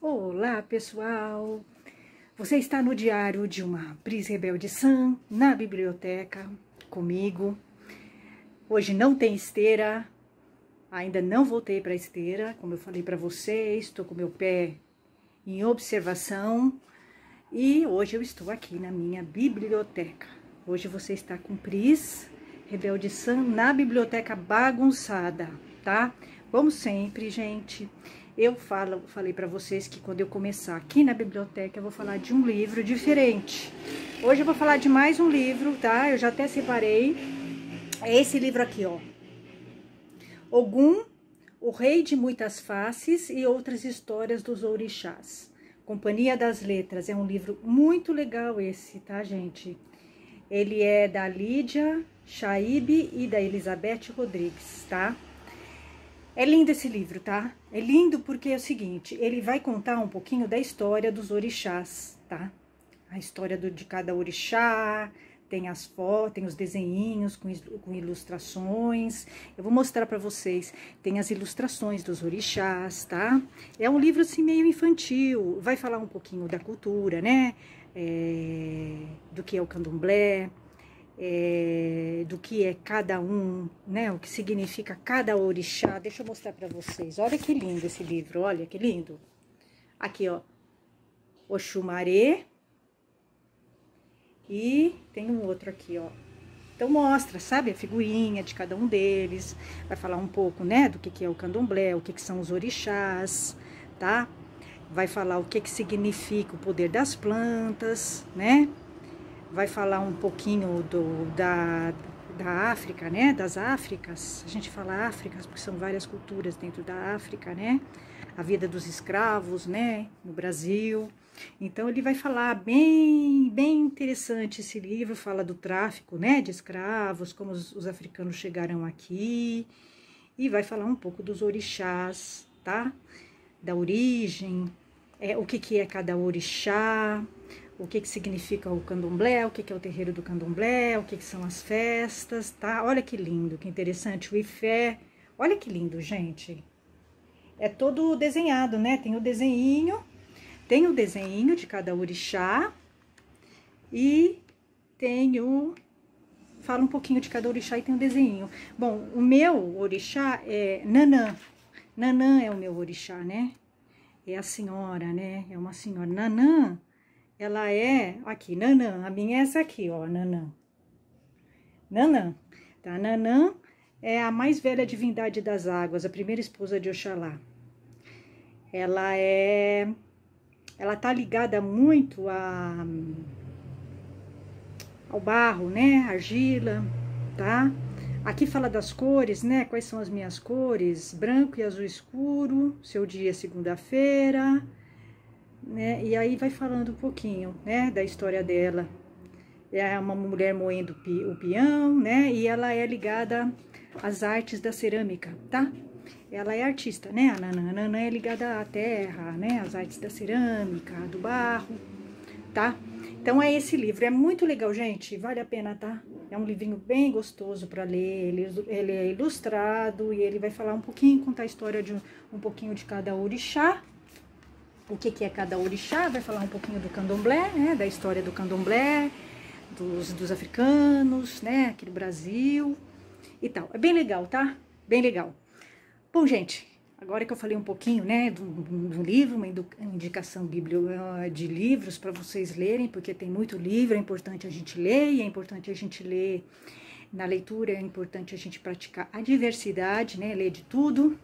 Olá, pessoal! Você está no diário de uma Pris Rebelde San, na biblioteca, comigo. Hoje não tem esteira, ainda não voltei para a esteira, como eu falei para vocês, estou com meu pé em observação e hoje eu estou aqui na minha biblioteca. Hoje você está com Pris Rebelde San na biblioteca bagunçada, tá? Como sempre, gente, eu falei para vocês que quando eu começar aqui na biblioteca eu vou falar de um livro diferente. Hoje eu vou falar de mais um livro, tá? Eu já até separei. É esse livro aqui, ó. Ogum, o Rei de Muitas Faces e Outras Histórias dos Orixás. Companhia das Letras. É um livro muito legal esse, tá, gente? Ele é da Lídia Chaib e da Elizabeth Rodrigues, tá? É lindo esse livro, tá? É lindo porque é o seguinte, ele vai contar um pouquinho da história dos orixás, tá? A história de cada orixá, tem as fotos, tem os desenhinhos com ilustrações. Eu vou mostrar pra vocês, tem as ilustrações dos orixás, tá? É um livro assim meio infantil, vai falar um pouquinho da cultura, né? Do que é o candomblé. Do que é cada um, né? O que significa cada orixá. Deixa eu mostrar pra vocês. Olha que lindo esse livro, olha que lindo. Aqui, ó. Oxumaré. E tem um outro aqui, ó. Então mostra, sabe? A figurinha de cada um deles. Vai falar um pouco, né? Do que é o candomblé, o que são os orixás, tá? Vai falar o que significa o poder das plantas, né? Vai falar um pouquinho da África, né? Das Áfricas. A gente fala Áfricas porque são várias culturas dentro da África, né? A vida dos escravos, né? No Brasil. Então, ele vai falar bem interessante esse livro. Fala do tráfico, né? De escravos, como os africanos chegaram aqui. E vai falar um pouco dos orixás, tá? Da origem, o que é cada orixá. O que significa o candomblé, o que é o terreiro do candomblé, o que são as festas, tá? Olha que lindo, que interessante, o Ifé. Olha que lindo, gente. É todo desenhado, né? Tem o desenho de cada orixá e fala um pouquinho de cada orixá e tem um desenho. Bom, o meu orixá é Nanã. Nanã é o meu orixá, né? É a senhora, né? É uma senhora. Nanã. Ela é, aqui, Nanã, a minha é essa aqui, ó, Nanã. Nanã, tá? Nanã é a mais velha divindade das águas, a primeira esposa de Oxalá. Ela tá ligada muito ao barro, né? Argila, tá? Aqui fala das cores, né? Quais são as minhas cores? Branco e azul escuro, seu dia é segunda-feira. Né? E aí vai falando um pouquinho, né, da história dela. É uma mulher moendo o peão, né, e ela é ligada as artes da cerâmica, tá? Ela é artista, né? A Nananana é ligada à terra, né? As artes da cerâmica, do barro, tá? Então é esse livro, é muito legal, gente, vale a pena, tá? É um livrinho bem gostoso para ler, ele é ilustrado e ele vai falar um pouquinho, contar a história de um pouquinho de cada orixá. O que é cada orixá, vai falar um pouquinho do candomblé, né? Da história do candomblé, dos africanos, né? Aqui do Brasil e tal. É bem legal, tá? Bem legal. Bom, gente, agora que eu falei um pouquinho, né, do livro, uma indicação de livros para vocês lerem, porque tem muito livro, é importante a gente ler, e é importante a gente ler, na leitura é importante a gente praticar a diversidade, né, ler de tudo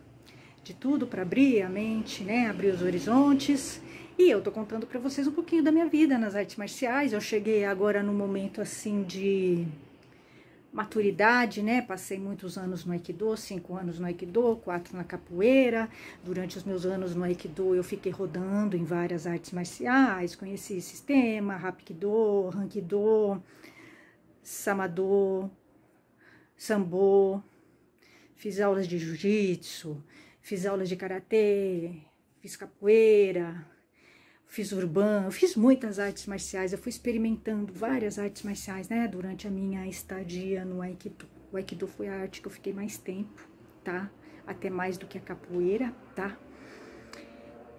para abrir a mente, né, abrir os horizontes. E eu tô contando para vocês um pouquinho da minha vida nas artes marciais. Eu cheguei agora num momento assim de maturidade, né? Passei muitos anos no Aikido, 5 anos no Aikido, 4 na capoeira. Durante os meus anos no Aikido, eu fiquei rodando em várias artes marciais, conheci sistema, Hapkido, Hankido, Samado, Sambo, fiz aulas de jiu-jitsu, fiz aulas de karatê, fiz capoeira, fiz urbano, eu fiz muitas artes marciais, eu fui experimentando várias artes marciais, né, durante a minha estadia no Aikido. O Aikido foi a arte que eu fiquei mais tempo, tá? Até mais do que a capoeira, tá?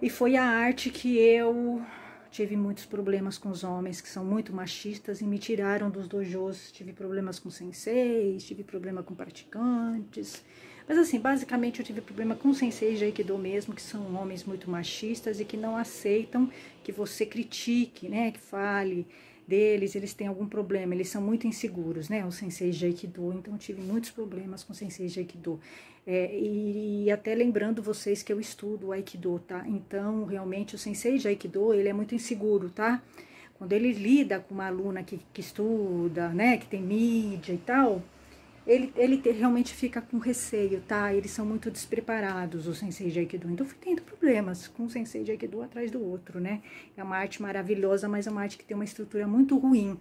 E foi a arte que eu tive muitos problemas com os homens, que são muito machistas, e me tiraram dos dojos. Tive problemas com senseis, tive problema com praticantes. Mas assim, basicamente eu tive problema com senseis de Aikido mesmo, que são homens muito machistas e que não aceitam que você critique, né, que fale deles, eles têm algum problema, eles são muito inseguros, né, os senseis de Aikido. Então eu tive muitos problemas com senseis de Aikido. E até lembrando vocês que eu estudo o Aikido, tá? Então, realmente, o sensei de Aikido, ele é muito inseguro, tá? Quando ele lida com uma aluna que estuda, né, que tem mídia e tal, ele realmente fica com receio, tá? Eles são muito despreparados, os senseis de Aikido. Então, eu fui tendo problemas com o sensei de Aikido atrás do outro, né? É uma arte maravilhosa, mas é uma arte que tem uma estrutura muito ruim,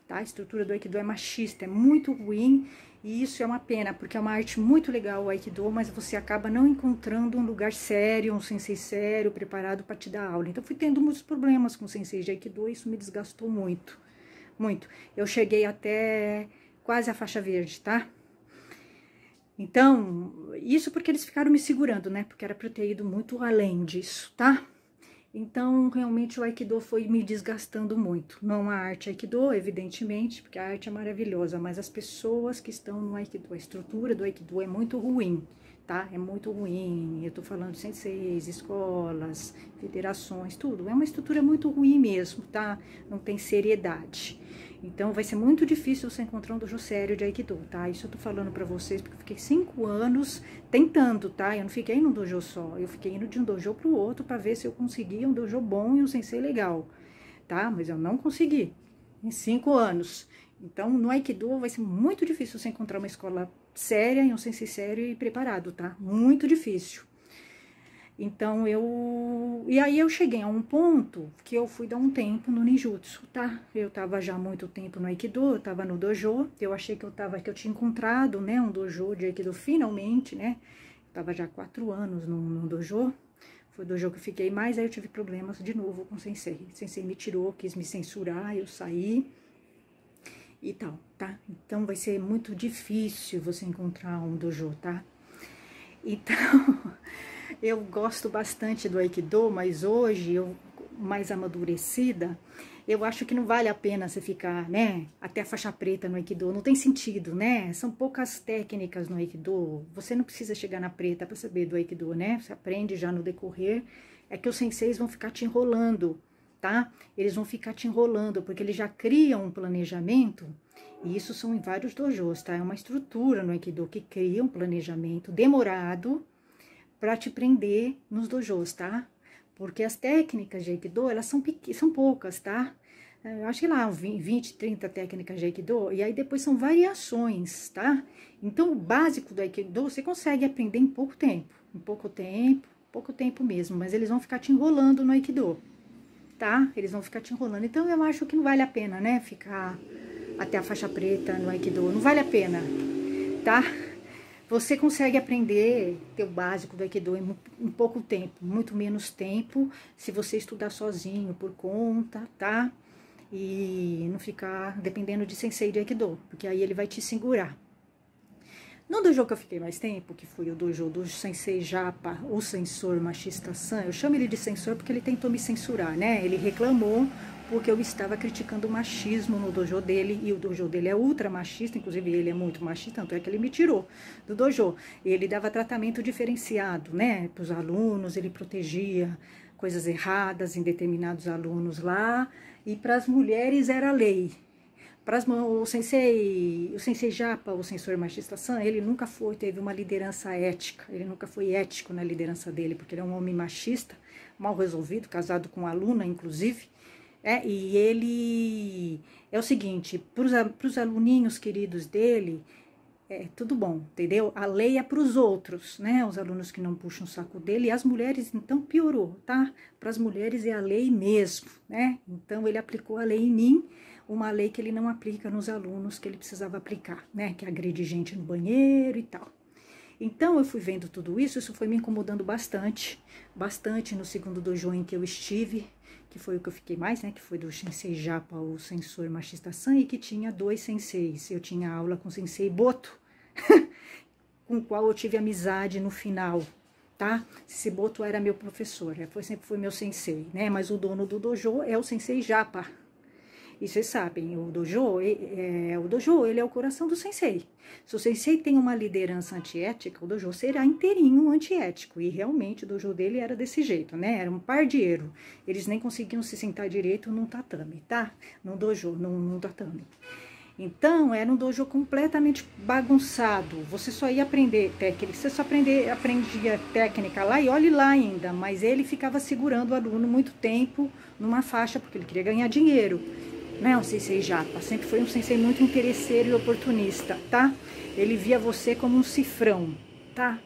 tá? A estrutura do Aikido é machista, é muito ruim. E isso é uma pena, porque é uma arte muito legal o Aikido, mas você acaba não encontrando um lugar sério, um sensei sério, preparado para te dar aula. Então, fui tendo muitos problemas com o sensei de Aikido, e isso me desgastou muito, muito. Eu cheguei até quase a faixa verde, tá? Então, isso porque eles ficaram me segurando, né? Porque era para eu ter ido muito além disso, tá? Então, realmente, o Aikido foi me desgastando muito. Não a arte Aikido, evidentemente, porque a arte é maravilhosa, mas as pessoas que estão no Aikido, a estrutura do Aikido é muito ruim, tá? É muito ruim. Eu tô falando de senseis, escolas, federações, tudo. É uma estrutura muito ruim mesmo, tá? Não tem seriedade. Então, vai ser muito difícil você encontrar um dojo sério de Aikido, tá? Isso eu tô falando pra vocês, porque eu fiquei 5 anos tentando, tá? Eu não fiquei num dojo só, eu fiquei indo de um dojo pro outro pra ver se eu conseguia um dojo bom e um sensei legal, tá? Mas eu não consegui, em 5 anos. Então, no Aikido vai ser muito difícil você encontrar uma escola séria e um sensei sério e preparado, tá? Muito difícil. Então, e aí eu cheguei a um ponto que eu fui dar um tempo no ninjutsu, tá? Eu tava já há muito tempo no Aikido, eu tava no dojo, eu achei que eu tinha encontrado, né, um dojo de Aikido finalmente, né? Eu tava já há 4 anos no dojo, foi o dojo que eu fiquei mais, aí eu tive problemas de novo com o sensei. O sensei me tirou, quis me censurar, eu saí e tal, tá? Então, vai ser muito difícil você encontrar um dojo, tá? Então... Eu gosto bastante do Aikido, mas hoje, eu mais amadurecida, eu acho que não vale a pena você ficar, né, até a faixa preta no Aikido, não tem sentido, né? São poucas técnicas no Aikido, você não precisa chegar na preta para saber do Aikido, né? Você aprende já no decorrer, é que os senseis vão ficar te enrolando, tá? Eles vão ficar te enrolando, porque eles já criam um planejamento, e isso são em vários dojos, tá? É uma estrutura no Aikido que cria um planejamento demorado, para te prender nos dojos, tá? Porque as técnicas de Aikido, elas são poucas, tá? Eu acho que lá, 20, 30 técnicas de Aikido, e aí depois são variações, tá? Então, o básico do Aikido, você consegue aprender em pouco tempo mesmo, mas eles vão ficar te enrolando no Aikido, tá? Eles vão ficar te enrolando. Então, eu acho que não vale a pena, né? Ficar até a faixa preta no Aikido, não vale a pena, tá? você consegue aprender ter o básico do Aikido em pouco tempo, muito menos tempo, se você estudar sozinho, por conta, tá? E não ficar dependendo de sensei de Aikido, porque aí ele vai te segurar. No dojo que eu fiquei mais tempo, que foi o dojo do sensei Japa, o sensor Machista-san, eu chamo ele de censor porque ele tentou me censurar, né? Ele reclamou porque eu estava criticando o machismo no dojo dele, e o dojo dele é ultra machista, inclusive ele é muito machista, tanto é que ele me tirou do dojo. Ele dava tratamento diferenciado, né, para os alunos, ele protegia coisas erradas em determinados alunos lá, e para as mulheres era lei. O sensei Japa, o sensor Machista-san, ele nunca teve uma liderança ética, ele nunca foi ético na liderança dele, porque ele é um homem machista, mal resolvido, casado com uma aluna, inclusive. E ele é o seguinte, para os aluninhos queridos dele, tudo bom, entendeu? A lei é para os outros, né? Os alunos que não puxam o saco dele, e as mulheres, então, piorou, tá? Para as mulheres é a lei mesmo, né? Então, ele aplicou a lei em mim, uma lei que ele não aplica nos alunos que ele precisava aplicar, né? Que agride gente no banheiro e tal. Então, eu fui vendo tudo isso foi me incomodando bastante no segundo dojo em que eu estive, que foi o que eu fiquei mais, né, que foi do sensei Japa, o sensor Machista-san, e que tinha 2 senseis. Eu tinha aula com o sensei Boto, com o qual eu tive amizade no final, tá? Esse Boto era meu professor, sempre foi meu sensei, né, mas o dono do dojo é o sensei Japa. E vocês sabem, o dojo, ele é o coração do sensei. Se o sensei tem uma liderança antiética, o dojo será inteirinho antiético. E realmente o dojo dele era desse jeito, né? Era um pardieiro. Eles nem conseguiam se sentar direito num tatame, tá? No dojo, num tatame. Então, era um dojo completamente bagunçado. Você só ia aprender técnica, você só aprendia técnica lá, e olhe lá ainda. Mas ele ficava segurando o aluno muito tempo numa faixa, porque ele queria ganhar dinheiro. Né, o sensei Japa sempre foi um sensei muito interesseiro e oportunista, tá? Ele via você como um cifrão, tá?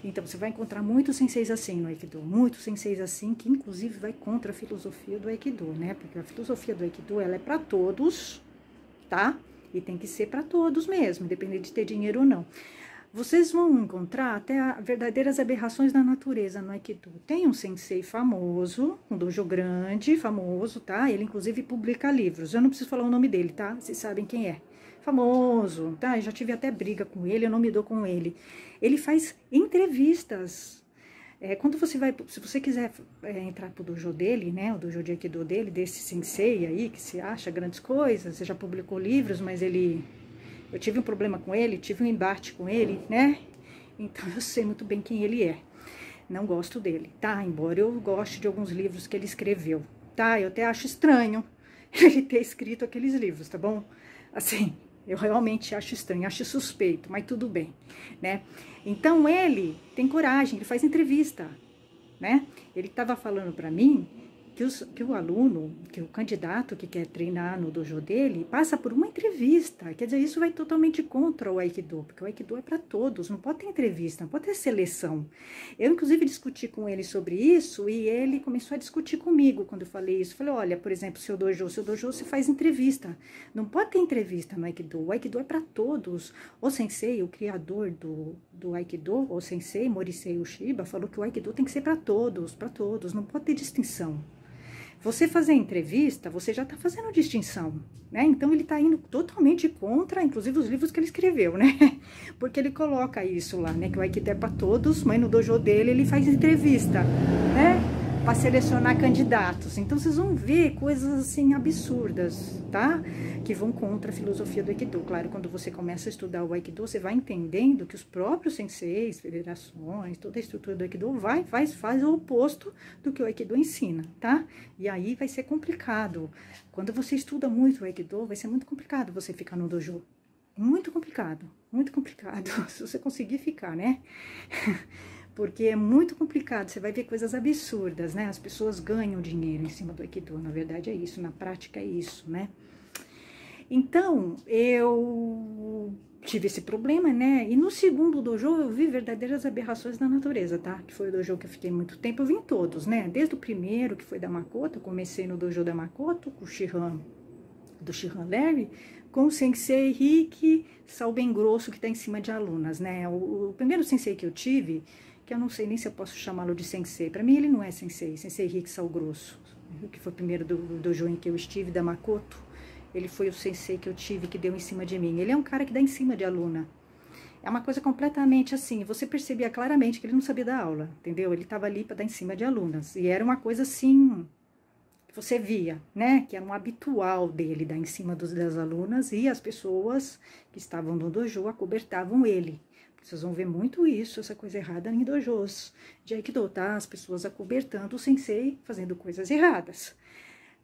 Então, você vai encontrar muitos senseis assim no Aikido, muitos senseis assim, que inclusive vai contra a filosofia do Aikido, né? Porque a filosofia do Aikido, ela é para todos, tá? E tem que ser para todos mesmo, independente de ter dinheiro ou não. Vocês vão encontrar até verdadeiras aberrações da natureza no Aikido. Tem um sensei famoso, um dojo grande, famoso, tá? Ele, inclusive, publica livros. Eu não preciso falar o nome dele, tá? Vocês sabem quem é. Famoso, tá? Eu já tive até briga com ele, eu não me dou com ele. Ele faz entrevistas. Se você quiser entrar pro dojo dele, né? O dojo de Aikido dele, desse sensei aí, que se acha grandes coisas, você já publicou livros, mas eu tive um problema com ele, tive um embate com ele, né? Então, eu sei muito bem quem ele é. Não gosto dele, tá? Embora eu goste de alguns livros que ele escreveu, tá? Eu até acho estranho ele ter escrito aqueles livros, tá bom? Assim, eu realmente acho estranho, acho suspeito, mas tudo bem, né? Então, ele tem coragem, ele faz entrevista, né? Ele estava falando para mim que o aluno, que o candidato que quer treinar no dojo dele, passa por uma entrevista. Quer dizer, isso vai totalmente contra o Aikido, porque o Aikido é para todos, não pode ter entrevista, não pode ter seleção. Eu, inclusive, discuti com ele sobre isso, e ele começou a discutir comigo quando eu falei isso. Falei, olha, por exemplo, seu dojo você faz entrevista. Não pode ter entrevista no Aikido. O Aikido é para todos. O sensei, o criador do Aikido, o sensei Morihei Ueshiba, falou que o Aikido tem que ser para todos, não pode ter distinção. Você fazer entrevista, você já está fazendo distinção, né? Então, ele está indo totalmente contra, inclusive, os livros que ele escreveu, né? Porque ele coloca isso lá, né? Que o Aikido é para todos, mas no dojo dele ele faz entrevista, né? Para selecionar candidatos. Então, vocês vão ver coisas, assim, absurdas, tá? Que vão contra a filosofia do Aikido. Claro, quando você começa a estudar o Aikido, você vai entendendo que os próprios senseis, federações, toda a estrutura do Aikido faz o oposto do que o Aikido ensina, tá? E aí vai ser complicado. Quando você estuda muito o Aikido, vai ser muito complicado você ficar no dojo. Muito complicado, se você conseguir ficar, né? Porque é muito complicado, você vai ver coisas absurdas, né? As pessoas ganham dinheiro em cima do Aikido, na verdade é isso, na prática é isso, né? Então, eu tive esse problema, né? E no segundo dojo eu vi verdadeiras aberrações da natureza, tá? Que foi o dojo que eu fiquei muito tempo, eu vi em todos, né? Desde o primeiro, que foi da Makoto, eu comecei no dojo da Makoto, com o Shihan do Shihan Larry, com o sensei Rick Salbengrosso, que está em cima de alunas, né? O primeiro sensei que eu tive, que eu não sei nem se eu posso chamá-lo de sensei, para mim ele não é sensei, sensei Rick Salgrosso, que foi o primeiro do dojo em que eu estive, da Makoto. Ele foi o sensei que eu tive, que deu em cima de mim. Ele é um cara que dá em cima de aluna. É uma coisa completamente assim, você percebia claramente que ele não sabia dar aula, entendeu? Ele estava ali para dar em cima de alunas. E era uma coisa assim, que você via, né? Que era um habitual dele dar em cima das alunas, e as pessoas que estavam no dojo acobertavam ele. Vocês vão ver muito isso, essa coisa errada em dojos de Aikido, tá? As pessoas acobertando o sensei, fazendo coisas erradas.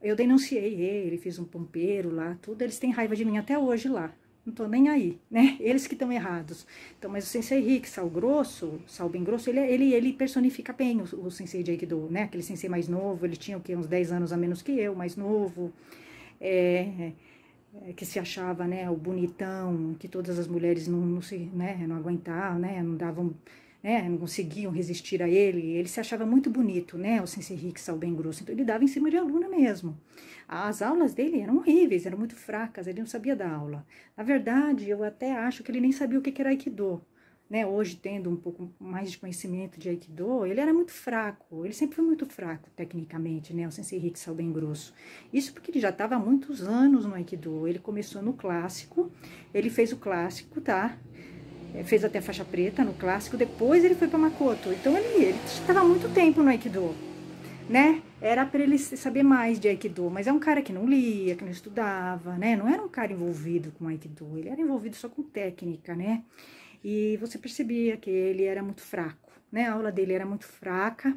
Eu denunciei ele, fiz um pompeiro lá, tudo. Eles têm raiva de mim até hoje lá. Não tô nem aí, né? Eles que estão errados. Então, mas o sensei Rick Sal bem grosso, ele personifica bem o sensei de Aikido, né? Aquele sensei mais novo, ele tinha o quê? Uns 10 anos a menos que eu, mais novo. Que se achava, né, o bonitão, que todas as mulheres não aguentavam, né, não davam, né, não conseguiam resistir a ele. Ele se achava muito bonito, né, o sensei Rick Sal bem grosso, então ele dava em cima de aluna mesmo. As aulas dele eram horríveis, eram muito fracas, ele não sabia dar aula. Na verdade, eu até acho que ele nem sabia o que era Aikido. Né, hoje, tendo um pouco mais de conhecimento de Aikido, ele era muito fraco, ele sempre foi muito fraco tecnicamente, né, o sensei Rick Sal bem grosso. Isso porque ele já estava há muitos anos no Aikido, ele começou no clássico, ele fez o clássico, tá? Fez até faixa preta no clássico, depois ele foi para Makoto, então ele estava há muito tempo no Aikido, né? Era para ele saber mais de Aikido, mas é um cara que não lia, que não estudava, né? Não era um cara envolvido com Aikido, ele era envolvido só com técnica, né? E você percebia que ele era muito fraco, né? A aula dele era muito fraca,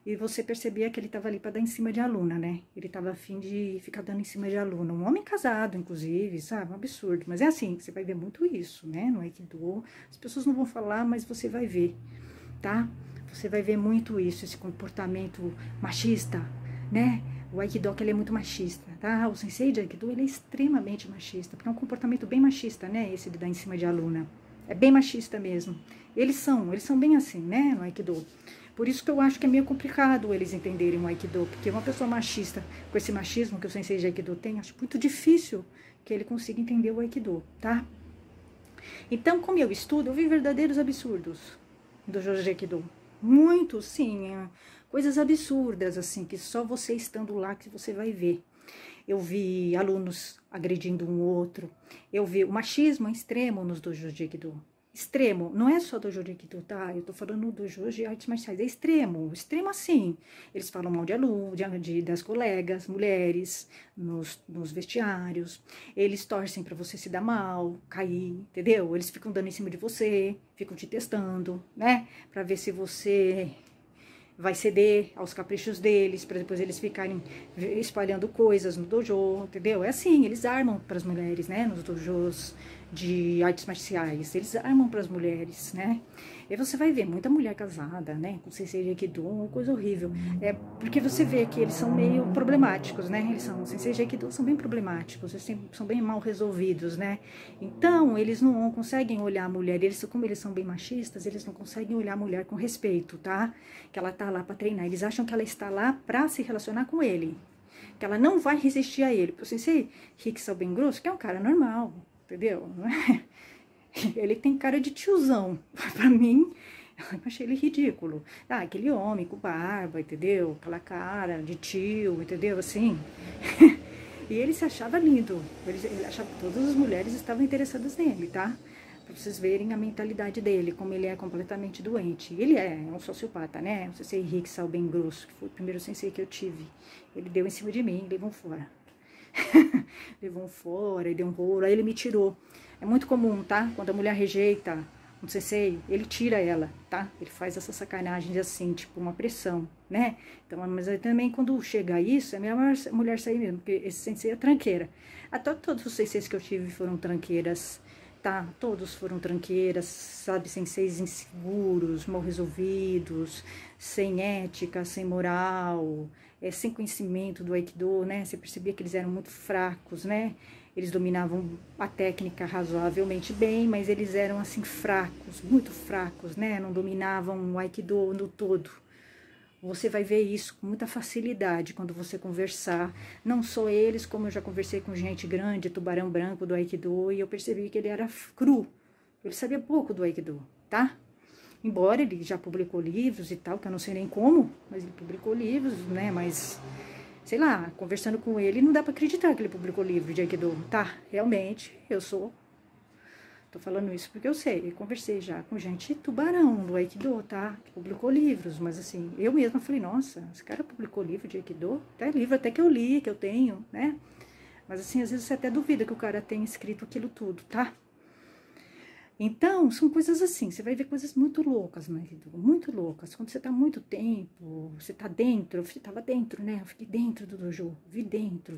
e você percebia que ele estava ali para dar em cima de aluna, né? Ele estava a fim de ficar dando em cima de aluna. Um homem casado, inclusive, sabe? Um absurdo. Mas é assim, você vai ver muito isso, né? No Aikido. As pessoas não vão falar, mas você vai ver, tá? Você vai ver muito isso, esse comportamento machista, né? O Aikido, ele é muito machista, tá? O sensei de Aikido, ele é extremamente machista, porque é um comportamento bem machista, né? Esse de dar em cima de aluna. É bem machista mesmo. Eles são bem assim, né, no Aikido. Por isso que eu acho que é meio complicado eles entenderem o Aikido, porque uma pessoa machista, com esse machismo que o sensei de Aikido tem, acho muito difícil que ele consiga entender o Aikido, tá? Então, como eu estudo, eu vi verdadeiros absurdos do Jojo Aikido. Muitos, sim, coisas absurdas, assim, que só você estando lá que você vai ver. Eu vi alunos agredindo um outro. Eu vi o machismo extremo nos dojos de Aikido. Extremo, não é só dojo de Aikido, tá? Eu tô falando do dojo de artes marciais. É extremo, extremo assim. Eles falam mal de aluno, das colegas, mulheres, nos vestiários. Eles torcem pra você se dar mal, cair, entendeu? Eles ficam dando em cima de você, ficam te testando, né? Pra ver se você vai ceder aos caprichos deles, para depois eles ficarem espalhando coisas no dojo, entendeu? É assim, eles armam para as mulheres, né? Nos dojos de artes marciais, eles armam para as mulheres, né? E você vai ver muita mulher casada, né? Com sensei de Aikido, uma coisa horrível. É porque você vê que eles são meio problemáticos, né? Os sensei de Aikido são bem problemáticos, eles são bem mal resolvidos, né? Então, eles não conseguem olhar a mulher, como eles são bem machistas, eles não conseguem olhar a mulher com respeito, tá? Que ela tá lá para treinar, eles acham que ela está lá para se relacionar com ele, que ela não vai resistir a ele. Porque o sensei Rick Sal bem grosso, que é um cara normal, entendeu? Ele tem cara de tiozão. Pra mim, eu achei ele ridículo. Ah, aquele homem com barba, entendeu? Aquela cara de tio, entendeu? Assim. E ele se achava lindo. Ele achava que todas as mulheres estavam interessadas nele, tá? Pra vocês verem a mentalidade dele, como ele é completamente doente. Ele é um sociopata, né? O sensei Rick Sal bem grosso, que foi o primeiro sensei que eu tive. Ele deu em cima de mim, levou fora. Levou fora, e deu um rolo, aí ele me tirou. É muito comum, tá? Quando a mulher rejeita um sensei, ele tira ela, tá? Ele faz essa sacanagem assim, tipo uma pressão, né? Então, mas aí também quando chega isso, é melhor a mulher sair mesmo, porque esse sensei é tranqueira. Até todos os senseis que eu tive foram tranqueiras, tá? Todos foram tranqueiras, sabe? Senseis inseguros, mal resolvidos, sem ética, sem moral, sem conhecimento do Aikido, né? Você percebia que eles eram muito fracos, né? Eles dominavam a técnica razoavelmente bem, mas eles eram, assim, fracos, muito fracos, né? Não dominavam o Aikido no todo. Você vai ver isso com muita facilidade quando você conversar. Não só eles, como eu já conversei com gente grande, tubarão branco do Aikido, e eu percebi que ele era cru. Ele sabia pouco do Aikido, tá? Embora ele já publicou livros e tal, que eu não sei nem como, mas ele publicou livros, né? Mas, sei lá, conversando com ele, não dá pra acreditar que ele publicou livro de Aikido. Tá, realmente, tô falando isso porque eu sei, eu conversei já com gente tubarão do Aikido, tá? Que publicou livros, mas assim, eu mesma falei, nossa, esse cara publicou livro de Aikido? Até livro até que eu li, que eu tenho, né? Mas assim, às vezes você até duvida que o cara tenha escrito aquilo tudo, tá? Então, são coisas assim, você vai ver coisas muito loucas no Aikido, muito loucas. Quando você tá muito tempo, você tá dentro, eu tava dentro, né? Eu fiquei dentro do dojo, vi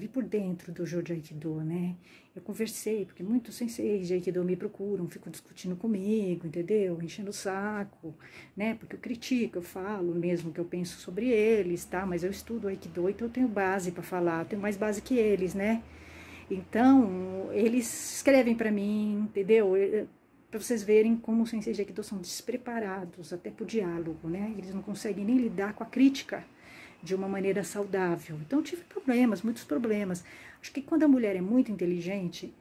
por dentro do dojo de Aikido, né? Eu conversei, porque muitos senseis de Aikido me procuram, ficam discutindo comigo, entendeu? Enchendo o saco, né? Porque eu critico, eu falo mesmo que eu penso sobre eles, tá? Mas eu estudo Aikido, então eu tenho base pra falar, eu tenho mais base que eles, né? Então, eles escrevem pra mim, entendeu? Para vocês verem como os senseis de Aikido são despreparados até para o diálogo, né? Eles não conseguem nem lidar com a crítica de uma maneira saudável. Então eu tive problemas, muitos problemas. Acho que quando a mulher é muito inteligente,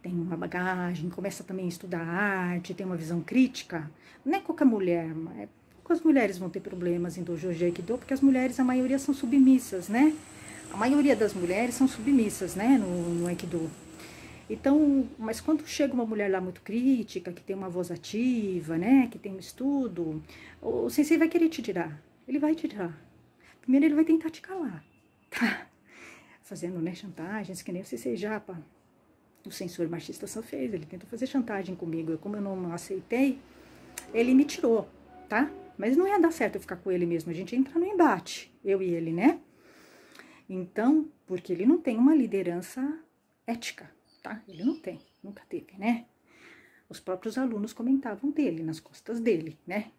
tem uma bagagem, começa também a estudar arte, tem uma visão crítica, não é qualquer mulher, mas poucas mulheres vão ter problemas em dojo de Aikido, porque as mulheres, a maioria são submissas, né? A maioria das mulheres são submissas, né, no Aikido. Então, mas quando chega uma mulher lá muito crítica, que tem uma voz ativa, né, que tem um estudo, o sensei vai querer te tirar. Ele vai te tirar. Primeiro ele vai tentar te calar, tá? Fazendo, né, chantagens, que nem o sensei Japa, o censor machista só fez. Ele tentou fazer chantagem comigo. Como eu não aceitei, ele me tirou, tá? Mas não ia dar certo eu ficar com ele mesmo. A gente ia entrar no embate, eu e ele, né? Então, porque ele não tem uma liderança ética. Tá? Ele não tem, nunca teve, né? Os próprios alunos comentavam dele, nas costas dele, né?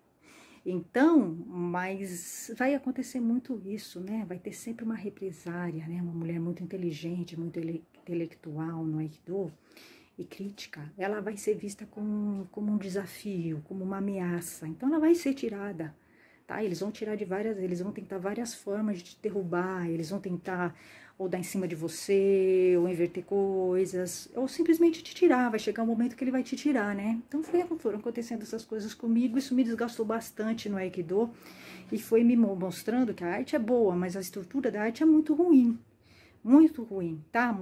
Então, mas vai acontecer muito isso, né? Vai ter sempre uma represária, né? Uma mulher muito inteligente, muito intelectual no Aikido e crítica, ela vai ser vista como um desafio, como uma ameaça. Então, ela vai ser tirada, tá? Eles vão tirar eles vão tentar várias formas de te derrubar, eles vão tentar ou dar em cima de você, ou inverter coisas, ou simplesmente te tirar. Vai chegar um momento que ele vai te tirar, né? Então foram acontecendo essas coisas comigo, isso me desgastou bastante no Aikido, e foi me mostrando que a arte é boa, mas a estrutura da arte é muito ruim, tá?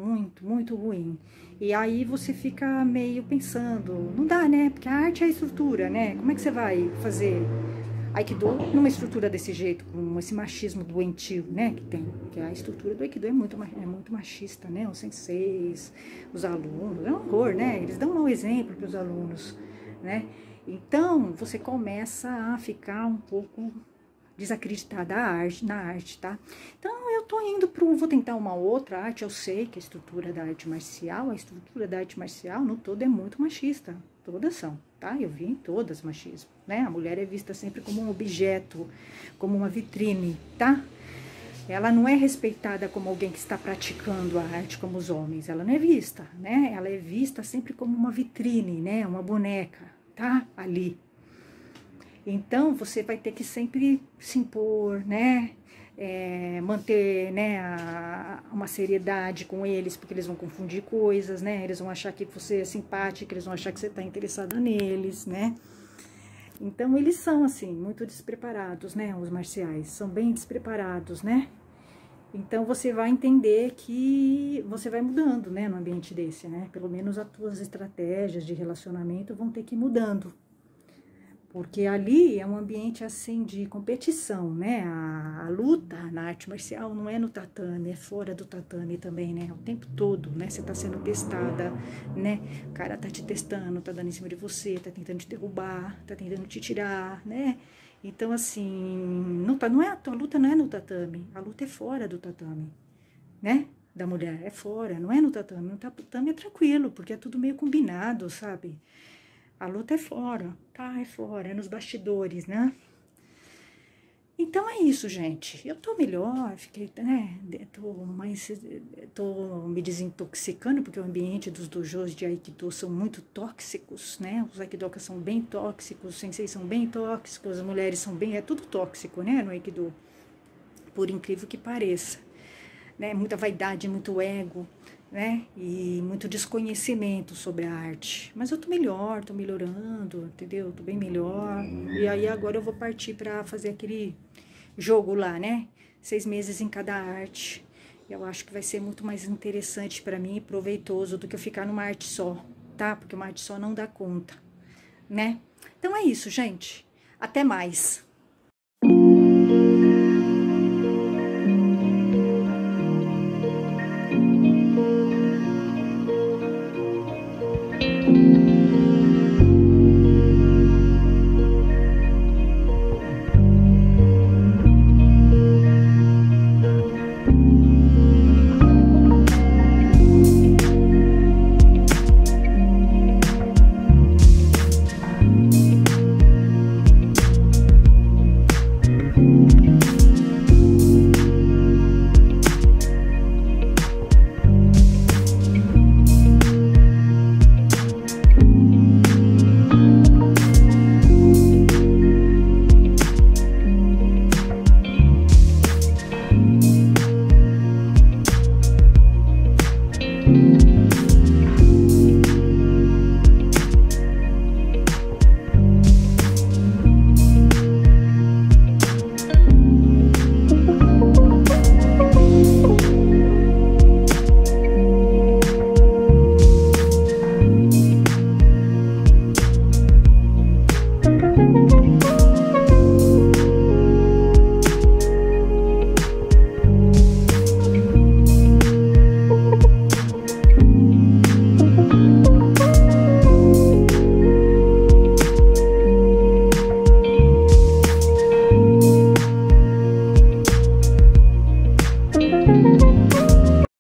Muito ruim. E aí você fica meio pensando, não dá, né? Porque a arte é a estrutura, né? Como é que você vai fazer Aikido numa estrutura desse jeito, com esse machismo doentio, né, que tem, que a estrutura do Aikido é muito machista, né, os senseis, os alunos, é um horror, né, eles dão um mau exemplo para os alunos, né, então você começa a ficar um pouco desacreditada na arte, tá? Então eu tô indo vou tentar uma outra arte, eu sei que a estrutura da arte marcial no todo é muito machista, todas são, tá? Eu vi em todas machismo, né? A mulher é vista sempre como um objeto, como uma vitrine, tá? Ela não é respeitada como alguém que está praticando a arte como os homens, ela não é vista, né? Ela é vista sempre como uma vitrine, né? Uma boneca, tá? Ali. Então, você vai ter que sempre se impor, né? Manter, né, uma seriedade com eles, porque eles vão confundir coisas, né? Eles vão achar que você é simpática, eles vão achar que você está interessada neles, né? Então, eles são, assim, muito despreparados, né? Os marciais são bem despreparados, né? Então, você vai entender que você vai mudando, né? No ambiente desse, né? Pelo menos as tuas estratégias de relacionamento vão ter que ir mudando. Porque ali é um ambiente, assim, de competição, né? A luta na arte marcial não é no tatame, é fora do tatame também, né? O tempo todo, né? Você tá sendo testada, né? O cara tá te testando, tá dando em cima de você, tá tentando te derrubar, tá tentando te tirar, né? Então, assim, a luta não é no tatame, a luta é fora do tatame, né? Da mulher, é fora, não é no tatame. No tatame é tranquilo, porque é tudo meio combinado, sabe? A luta é fora, tá? É fora, é nos bastidores, né? Então é isso, gente. Eu tô melhor, fiquei, né? Tô me desintoxicando, porque o ambiente dos dojos de Aikido são muito tóxicos, né? Os Aikidokas são bem tóxicos, os senseis são bem tóxicos, as mulheres são bem. É tudo tóxico, né? No Aikido. Por incrível que pareça. Né? Muita vaidade, muito ego, né? E muito desconhecimento sobre a arte. Mas eu tô melhor, tô melhorando, entendeu? Tô bem melhor. E aí agora eu vou partir para fazer aquele jogo lá, né? 6 meses em cada arte. Eu acho que vai ser muito mais interessante para mim e proveitoso do que eu ficar numa arte só, tá? Porque uma arte só não dá conta, né? Então é isso, gente. Até mais.